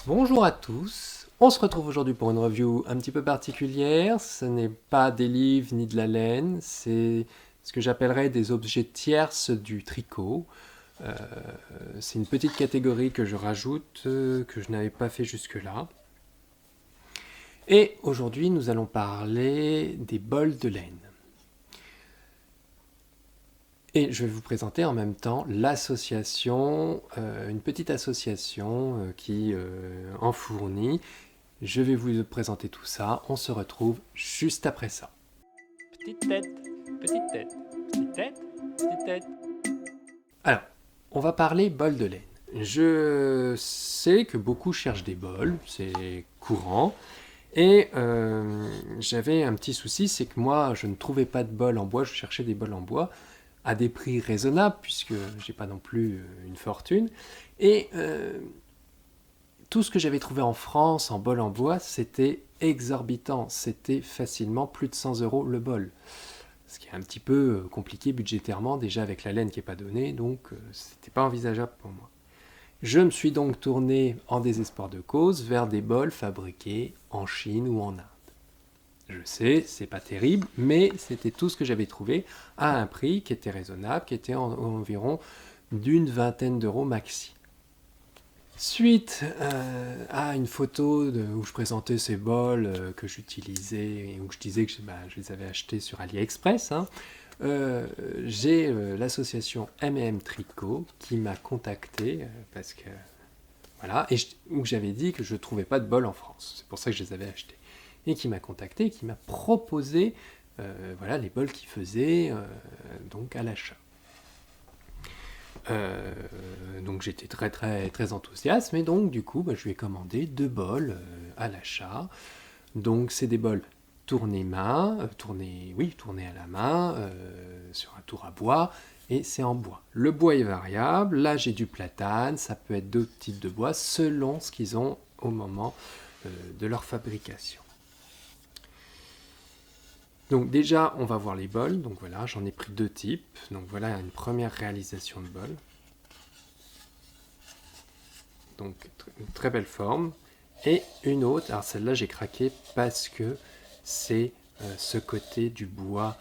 Bonjour à tous, on se retrouve aujourd'hui pour une review un petit peu particulière. Ce n'est pas des livres ni de la laine, c'est ce que j'appellerais des objets tierces du tricot. Euh, c'est une petite catégorie que je rajoute, que je n'avais pas fait jusque-là. Et aujourd'hui, nous allons parler des bols de laine. Et je vais vous présenter en même temps l'association, une petite association qui en fournit. Je vais vous présenter tout ça. On se retrouve juste après ça. Petite tête, petite tête, petite tête, petite tête. Alors, on va parler bol de laine. Je sais que beaucoup cherchent des bols, c'est courant. Et j'avais un petit souci, c'est que moi, je ne trouvais pas de bols en bois, je cherchais des bols en bois à des prix raisonnables, puisque j'ai pas non plus une fortune. Et tout ce que j'avais trouvé en France en bol en bois, c'était exorbitant. C'était facilement plus de 100 euros le bol. Ce qui est un petit peu compliqué budgétairement, déjà avec la laine qui n'est pas donnée, donc c'était pas envisageable pour moi. Je me suis donc tourné en désespoir de cause vers des bols fabriqués en Chine ou en Inde. Je sais, c'est pas terrible, mais c'était tout ce que j'avais trouvé à un prix qui était raisonnable, qui était environ d'une vingtaine d'euros maxi. Suite à une photo où je présentais ces bols que j'utilisais et où je disais que je les avais achetés sur AliExpress, hein, j'ai l'association M&M Tricot qui m'a contacté parce que voilà, où j'avais dit que je ne trouvais pas de bol en France. C'est pour ça que je les avais achetés. Et qui m'a contacté et qui m'a proposé voilà, les bols qu'ils faisaient donc à l'achat. Donc j'étais très enthousiaste, mais donc du coup je lui ai commandé 2 bols à l'achat. Donc c'est des bols tournés main, tournés à la main, sur un tour à bois, et c'est en bois. Le bois est variable, là j'ai du platane, ça peut être d'autres types de bois selon ce qu'ils ont au moment de leur fabrication. Donc déjà on va voir les bols, donc voilà j'en ai pris 2 types, donc voilà une première réalisation de bol. Donc une très belle forme. Et une autre, alors celle-là j'ai craqué parce que c'est ce côté du bois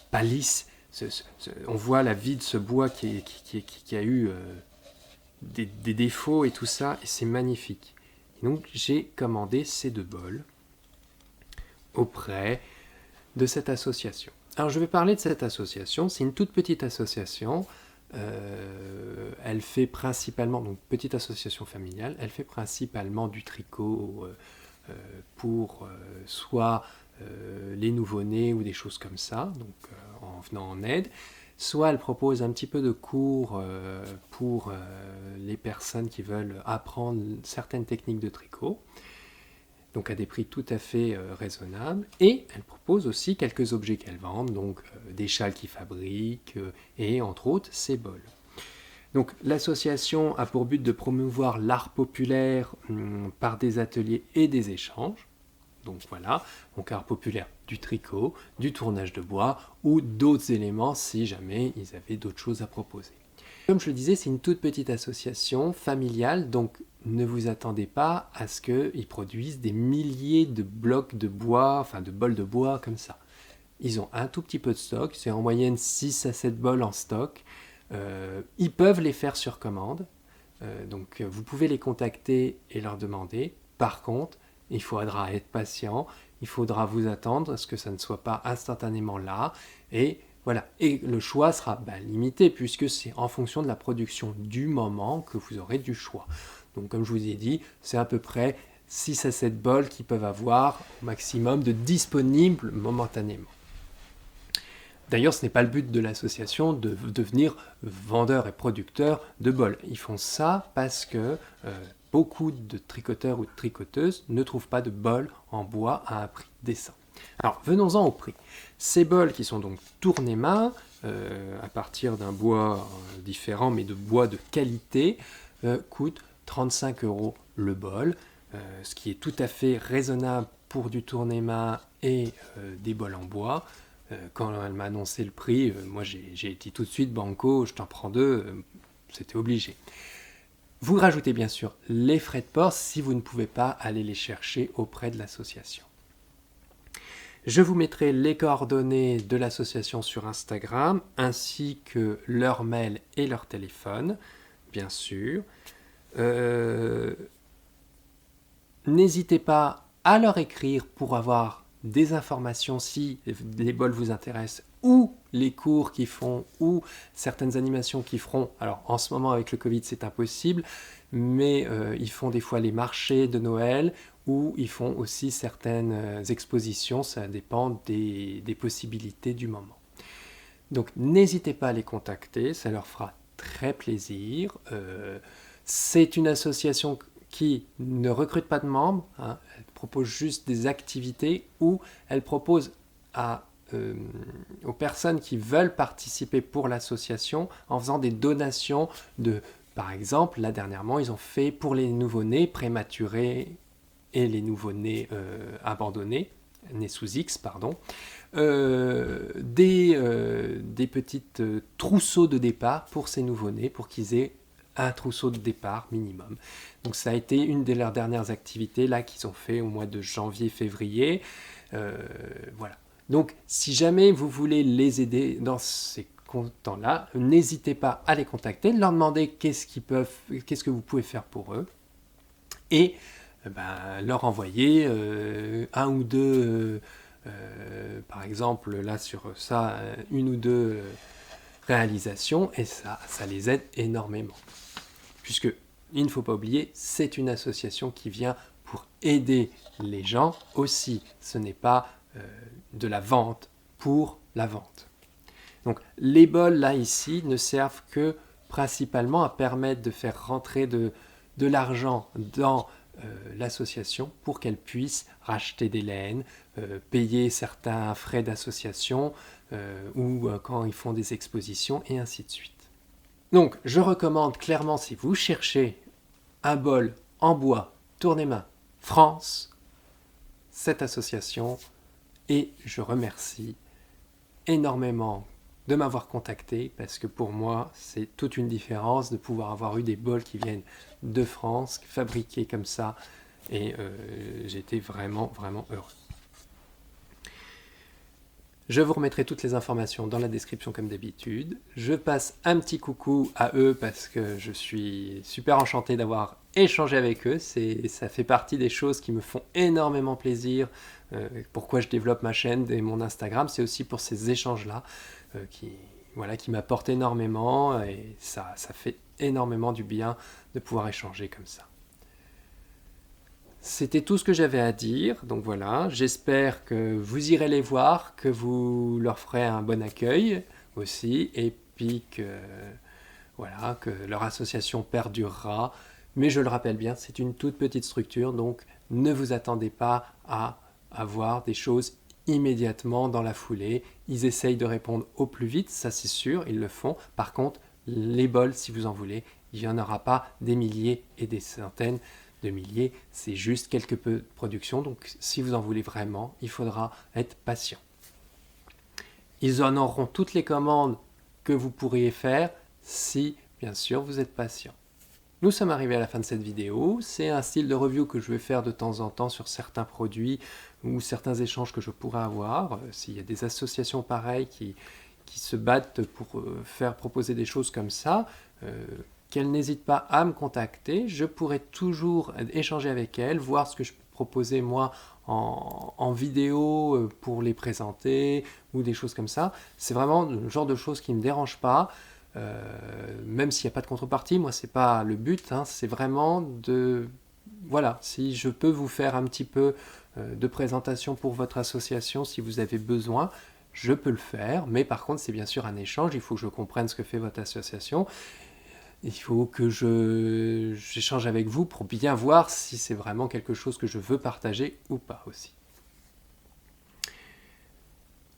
pas lisse. On voit la vie de ce bois qui a eu des défauts et tout ça, et c'est magnifique. Et donc j'ai commandé ces 2 bols auprès de cette association. Alors je vais parler de cette association, c'est une toute petite association. Elle fait principalement, donc petite association familiale, elle fait principalement du tricot pour soit les nouveau-nés ou des choses comme ça, donc en venant en aide. Soit elle propose un petit peu de cours pour les personnes qui veulent apprendre certaines techniques de tricot, donc à des prix tout à fait raisonnables. Et elle propose aussi quelques objets qu'elle vend, donc des châles qu'ils fabriquent et entre autres ces bols. Donc l'association a pour but de promouvoir l'art populaire par des ateliers et des échanges. Donc voilà, donc art populaire du tricot, du tournage de bois ou d'autres éléments si jamais ils avaient d'autres choses à proposer. Comme je le disais, c'est une toute petite association familiale, donc ne vous attendez pas à ce qu'ils produisent des milliers de blocs de bois, enfin de bols de bois comme ça. Ils ont un tout petit peu de stock, c'est en moyenne 6 à 7 bols en stock. Ils peuvent les faire sur commande, donc vous pouvez les contacter et leur demander. Par contre, il faudra être patient, il faudra vous attendre à ce que ça ne soit pas instantanément là, et voilà. Et le choix sera limité puisque c'est en fonction de la production du moment que vous aurez du choix. Donc comme je vous ai dit, c'est à peu près 6 à 7 bols qu'ils peuvent avoir au maximum de disponibles momentanément. D'ailleurs, ce n'est pas le but de l'association de devenir vendeur et producteur de bols. Ils font ça parce que beaucoup de tricoteurs ou de tricoteuses ne trouvent pas de bols en bois à un prix décent. Alors, venons-en au prix. Ces bols qui sont donc tournés main, à partir d'un bois différent, mais de bois de qualité, coûtent 35 euros le bol, ce qui est tout à fait raisonnable pour du tourné main et des bols en bois. Quand elle m'a annoncé le prix, moi j'ai été tout de suite banco, je t'en prends 2, c'était obligé. Vous rajoutez bien sûr les frais de port si vous ne pouvez pas aller les chercher auprès de l'association. Je vous mettrai les coordonnées de l'association sur Instagram, ainsi que leur mail et leur téléphone, bien sûr. N'hésitez pas à leur écrire pour avoir des informations si les bols vous intéressent, ou les cours qu'ils font, ou certaines animations qu'ils feront. Alors en ce moment avec le Covid c'est impossible, mais ils font des fois les marchés de Noël, ou ils font aussi certaines expositions, ça dépend des possibilités du moment. Donc n'hésitez pas à les contacter, ça leur fera très plaisir. C'est une association qui ne recrute pas de membres, hein, elle propose juste des activités, ou elle propose aux personnes qui veulent participer pour l'association en faisant des donations de, par exemple, là dernièrement, ils ont fait pour les nouveau-nés prématurés et les nouveau-nés abandonnés, nés sous X, pardon, des petites trousseaux de départ pour ces nouveau-nés, pour qu'ils aient un trousseau de départ minimum. Donc ça a été une de leurs dernières activités là qu'ils ont fait au mois de janvier-février. Voilà. Donc si jamais vous voulez les aider dans ces temps-là, n'hésitez pas à les contacter, leur demander qu'est-ce que vous pouvez faire pour eux, et leur envoyer un ou deux, par exemple là sur ça, une ou deux réalisations, et ça les aide énormément. Puisque, il ne faut pas oublier, c'est une association qui vient pour aider les gens aussi. Ce n'est pas de la vente pour la vente. Donc les bols là ici ne servent que principalement à permettre de faire rentrer de l'argent dans l'association pour qu'elle puisse racheter des laines, payer certains frais d'association ou quand ils font des expositions et ainsi de suite. Donc je recommande clairement, si vous cherchez un bol en bois Tourné-Main France, cette association, et je remercie énormément de m'avoir contacté, parce que pour moi c'est toute une différence de pouvoir avoir eu des bols qui viennent de France, fabriqués comme ça, et j'étais vraiment heureux. Je vous remettrai toutes les informations dans la description comme d'habitude. Je passe un petit coucou à eux parce que je suis super enchanté d'avoir échangé avec eux. Ça fait partie des choses qui me font énormément plaisir. Pourquoi je développe ma chaîne et mon Instagram, c'est aussi pour ces échanges-là qui m'apportent énormément, et ça fait énormément du bien de pouvoir échanger comme ça. C'était tout ce que j'avais à dire, donc voilà, j'espère que vous irez les voir, que vous leur ferez un bon accueil aussi, et puis que leur association perdurera. Mais je le rappelle bien, c'est une toute petite structure, donc ne vous attendez pas à avoir des choses immédiatement dans la foulée. Ils essayent de répondre au plus vite, ça c'est sûr, ils le font. Par contre, les bols, si vous en voulez, il n'y en aura pas des milliers et des centaines de milliers, c'est juste quelques peu de production, donc si vous en voulez vraiment, il faudra être patient. Ils en auront toutes les commandes que vous pourriez faire si, bien sûr, vous êtes patient. Nous sommes arrivés à la fin de cette vidéo. C'est un style de review que je vais faire de temps en temps sur certains produits ou certains échanges que je pourrais avoir. S'il y a des associations pareilles qui se battent pour faire proposer des choses comme ça, qu'elles n'hésitent pas à me contacter. Je pourrai toujours échanger avec elles, voir ce que je peux proposer moi en vidéo pour les présenter ou des choses comme ça. C'est vraiment le genre de choses qui ne me dérangent pas. Même s'il n'y a pas de contrepartie, moi c'est pas le but, hein, c'est vraiment si je peux vous faire un petit peu de présentation pour votre association, si vous avez besoin, je peux le faire, mais par contre c'est bien sûr un échange, il faut que je comprenne ce que fait votre association, il faut que j'échange avec vous pour bien voir si c'est vraiment quelque chose que je veux partager ou pas aussi.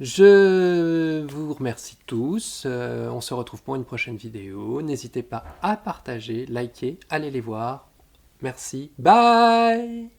Je vous remercie tous, on se retrouve pour une prochaine vidéo. N'hésitez pas à partager, liker, allez les voir. Merci, bye!